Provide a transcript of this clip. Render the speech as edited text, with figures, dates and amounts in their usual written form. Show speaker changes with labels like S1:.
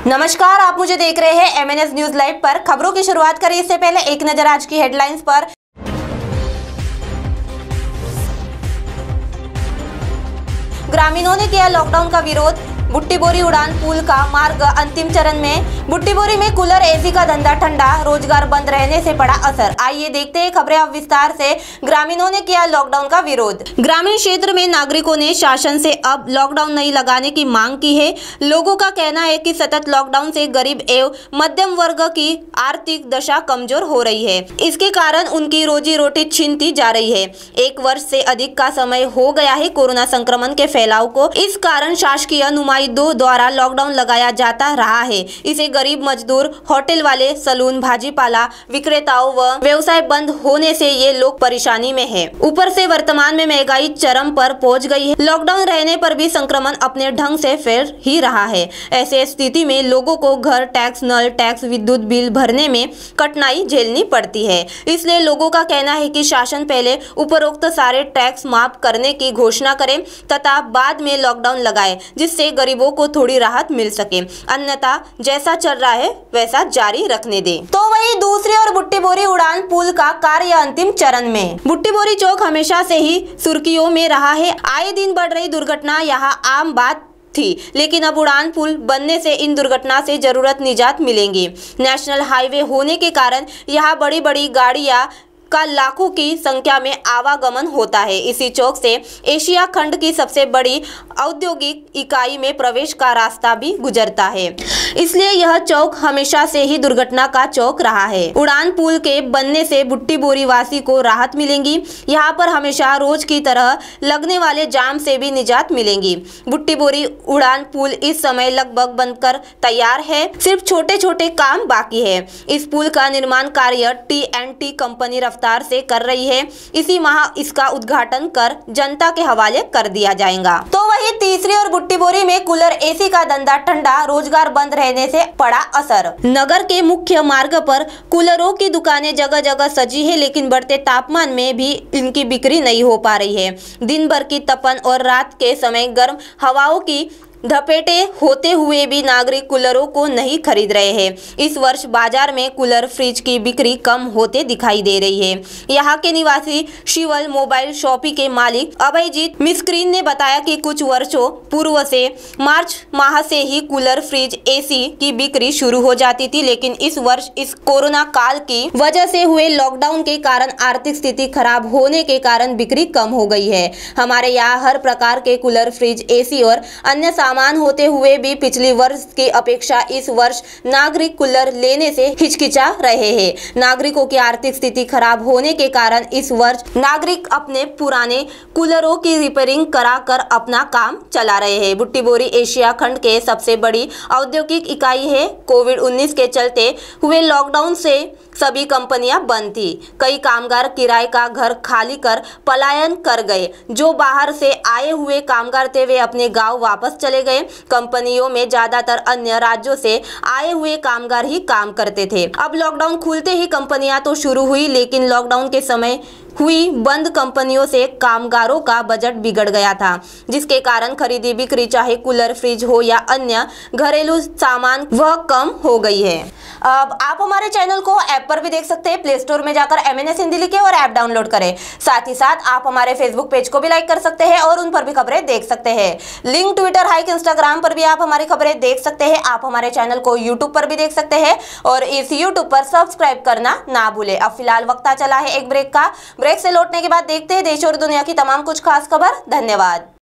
S1: नमस्कार, आप मुझे देख रहे हैं MNS न्यूज लाइव पर। खबरों की शुरुआत करें इससे पहले एक नजर आज की हेडलाइंस पर। ग्रामीणों ने किया लॉकडाउन का विरोध। बुट्टीबोरी उड़ान पुल का मार्ग अंतिम चरण में। बुट्टीबोरी में कूलर एसी का धंधा ठंडा, रोजगार बंद रहने से पड़ा असर। आइए देखते हैं खबरें अब विस्तार से। ग्रामीणों ने किया लॉकडाउन का विरोध। ग्रामीण क्षेत्र में नागरिकों ने शासन से अब लॉकडाउन नहीं लगाने की मांग की है। लोगों का कहना है कि सतत लॉकडाउन से गरीब एवं मध्यम वर्ग की आर्थिक दशा कमजोर हो रही है। इसके कारण उनकी रोजी रोटी छीनती जा रही है। 1 वर्ष से अधिक का समय हो गया है कोरोना संक्रमण के फैलाव को। इस कारण शासकीय नुमाइंदों द्वारा लॉकडाउन लगाया जाता रहा है। इसे गरीब मजदूर, होटल वाले, सलून, भाजीपाला विक्रेताओं व व्यवसाय बंद होने से ये लोग परेशानी में है। ऊपर से वर्तमान में महंगाई चरम पर पहुंच गई है। लॉकडाउन रहने पर भी संक्रमण अपने ढंग से फैल ही रहा है। ऐसे स्थिति में लोगों को घर टैक्स, नल टैक्स, विद्युत बिल भरने में कठिनाई झेलनी पड़ती है। इसलिए लोगों का कहना है कि शासन पहले उपरोक्त सारे टैक्स माफ करने की घोषणा करे तथा बाद में लॉकडाउन लगाए, जिससे गरीबों को थोड़ी राहत मिल सके। अन्यथा जैसा चल रहा है वैसा जारी रखने दे। तो वही दूसरी ओर बुट्टीबोरी उड़ान पुल का कार्य अंतिम चरण में। बुट्टीबोरी चौक हमेशा से ही सुर्खियों में रहा है। आए दिन बढ़ रही दुर्घटना यहाँ आम बात थी, लेकिन अब उड़ान पुल बनने से इन दुर्घटना से जरूरत निजात मिलेंगी। नेशनल हाईवे होने के कारण यहाँ बड़ी बड़ी गाड़ियां का लाखों की संख्या में आवागमन होता है। इसी चौक से एशिया खंड की सबसे बड़ी औद्योगिक इकाई में प्रवेश का रास्ता भी गुजरता है। इसलिए यह चौक हमेशा से ही दुर्घटना का चौक रहा है। उड़ान पुल के बनने से बुट्टीबोरी वासी को राहत मिलेंगी। यहाँ पर हमेशा रोज की तरह लगने वाले जाम से भी निजात मिलेंगी। बुट्टीबोरी उड़ान पुल इस समय लगभग बनकर तैयार है, सिर्फ छोटे छोटे काम बाकी है। इस पुल का निर्माण कार्य TNT कंपनी रफ्तार से कर रही है। इसी माह इसका उद्घाटन कर जनता के हवाले कर दिया जाएगा। तो वही तीसरी और बुट्टीबोरी में कूलर एसी का धंधा ठंडा, रोजगार बंद रहने से पड़ा असर। नगर के मुख्य मार्ग पर कूलरों की दुकानें जगह जगह सजी है, लेकिन बढ़ते तापमान में भी इनकी बिक्री नहीं हो पा रही है। दिन भर की तपन और रात के समय गर्म हवाओं की धपेटे होते हुए भी नागरिक कूलरों को नहीं खरीद रहे हैं। इस वर्ष बाजार में कूलर, फ्रिज की बिक्री कम होते दिखाई दे रही है। यहाँ के निवासी शिवल मोबाइल शॉपी के मालिक अभयजीत मिस्क्रीन ने बताया कि कुछ वर्षों पूर्व से मार्च माह से ही कूलर, फ्रिज, एसी की बिक्री शुरू हो जाती थी, लेकिन इस वर्ष इस कोरोना काल की वजह से हुए लॉकडाउन के कारण आर्थिक स्थिति खराब होने के कारण बिक्री कम हो गई है। हमारे यहाँ हर प्रकार के कूलर, फ्रिज, एसी और अन्य सामान होते हुए भी पिछले वर्ष की अपेक्षा इस वर्ष नागरिक कूलर लेने से हिचकिचा रहे हैं। नागरिकों की आर्थिक स्थिति खराब होने के कारण इस वर्ष नागरिक अपने पुराने कूलरों की रिपेयरिंग कराकर अपना काम चला रहे हैं। बुट्टीबोरी एशिया खंड के सबसे बड़ी औद्योगिक इकाई है। कोविड-19 के चलते हुए लॉकडाउन से सभी कंपनियां बंद थी। कई कामगार किराए का घर खाली कर पलायन कर गए। जो बाहर से आए हुए कामगार थे वे अपने गांव वापस चले गए। कंपनियों में ज्यादातर अन्य राज्यों से आए हुए कामगार ही काम करते थे। अब लॉकडाउन खुलते ही कंपनियां तो शुरू हुई, लेकिन लॉकडाउन के समय हुई बंद कंपनियों से कामगारों का बजट बिगड़ गया था, जिसके कारण खरीदी बिक्री चाहे कूलर, फ्रिज हो या अन्य घरेलू सामान वह कम हो गई है। अब आप हमारे चैनल को ऐप पर भी देख सकते हैं। प्ले स्टोर में जाकर MNS हिंदी लिखें और ऐप डाउनलोड करें। साथ ही साथ आप हमारे फेसबुक पेज को भी लाइक कर सकते हैं और उन पर भी खबरें देख सकते हैं। लिंक ट्विटर, हाइक, इंस्टाग्राम पर भी आप हमारी खबरें देख सकते हैं। आप हमारे चैनल को यूट्यूब पर भी देख सकते हैं और इस यूट्यूब पर सब्सक्राइब करना ना भूले। अब फिलहाल वक्त चला है एक ब्रेक का। ब्रेक से लौटने के बाद देखते हैं देश और दुनिया की तमाम कुछ खास खबर। धन्यवाद।